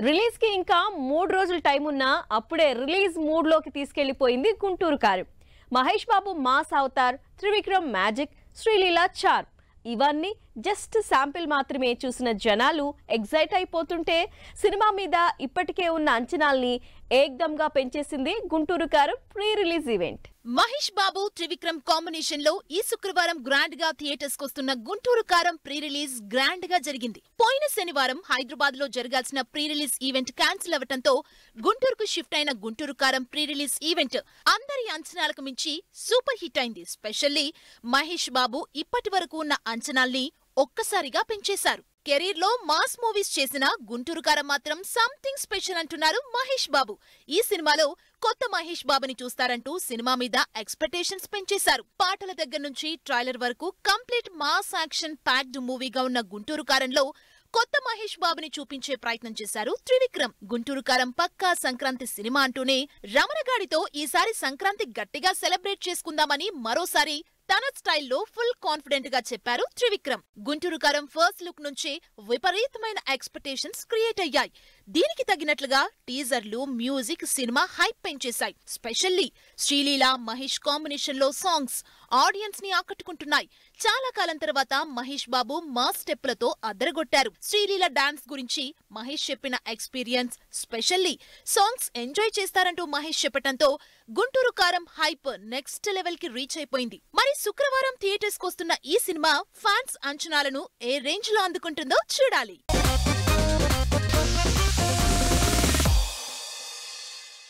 Release కి ఇంకా 3 రోజులు టైం ఉన్నా అప్పుడే రిలీజ్ మూడ్ లోకి తీసుకెళ్లిపోయింది గుంటూరు కారం. మహేష్ బాబు మాస్ అవతార్, త్రివిక్రమ్ మ్యాజిక్, శ్రీలీల చార్మ్ ఇవన్నీ జస్ట్ శాంపిల్ మాత్రమే చూసిన జనాలు ఎగ్జైట్ అయిపోతుంటే సినిమా మీద ఇప్పటికే ఉన్న అంచనాల్ని ఏకదంగా పెంచేసింది గుంటూరు కారం pre release event. Mahesh Babu Trivikram combination లో ఈ శుక్రవారం గ్రాండ్ గా థియేటర్స్ కొస్తున్న గుంటూరు కారం ప్రీ రిలీజ్ గ్రాండ్ గా జరిగింది. పోయిన శనివారం హైదరాబాద్ లో జరగాల్సిన ప్రీ రిలీజ్ ఈవెంట్ క్యాన్సిల్ అవ్వడంతో గుంటూరుకు షిఫ్ట్ అయిన గుంటూరు కారం ప్రీ రిలీజ్ ఈవెంట్ అందరి అంచనాలకు మించి సూపర్ హిట్ అయింది. స్పెషల్లీ మహేష్ బాబు ఇప్పటి వరకు ఉన్న అంచనాల్ని ఒక్కసారిగా పెంచేశారు. కెరీర్ లో మాస్ మూవీస్ చేసిన గుంటూరు కారం మాత్రం సంథింగ్ స్పెషల్ అంటున్నారు మహేష్ బాబు. ఈ సినిమాలో కొత్త మహేష్ బాబుని చూస్తారంటూ సినిమా మీద ఎక్స్పెక్టేషన్స్ పెంచేశారు. పాటల దగ్గర నుంచి ట్రైలర్ వరకు కంప్లీట్ మాస్ యాక్షన్ ప్యాక్డ్ మూవీగా ఉన్న గుంటూరు కారంలో కొత్త మహేష్ బాబుని చూపించే ప్రయత్నం చేశారు త్రివిక్రమ్. గుంటూరు కారం పక్కా సంక్రాంతి సినిమా అంటూనే రమణగాడితో ఈసారి సంక్రాంతి గట్టిగా సెలబ్రేట్ చేసుకుందామని మరోసారి తన స్టైల్లో ఫుల్ కాన్ఫిడెంట్ గా చెప్పారు త్రివిక్రమ్. గుంటూరు కారం ఫస్ట్ లుక్ నుంచే విపరీతమైన ఎక్స్పెక్టేషన్స్ క్రియేట్ అయ్యాయి. దీనికి తగినట్లుగా టీజర్లు, మ్యూజిక్ సినిమా హైప్ పెంచేశాయి. స్పెషల్లీ శ్రీలీల, మహేష్ కాంబినేషన్ లో సాంగ్స్ ఆడియన్స్ ని ఆకట్టుకుంటున్నాయి. చాలా కాలం తర్వాత మహేష్ బాబు మాస్ స్టెప్పులతో అద్దరగొట్టారు. శ్రీలీల డాన్స్ గురించి మహేష్ చెప్పిన ఎక్స్పీరియన్స్, స్పెషల్లీ సాంగ్స్ ఎంజాయ్ చేస్తారంటూ మహేష్ చెప్పటంతో Guntur Kaaram hype next level కి రీచ్ అయిపోయింది. మరి శుక్రవారం థియేటర్స్ కొస్తున్న ఈ సినిమా ఫ్యాన్స్ అంచనాలను ఏ రేంజ్ లో అందుకుంటుందో చూడాలి.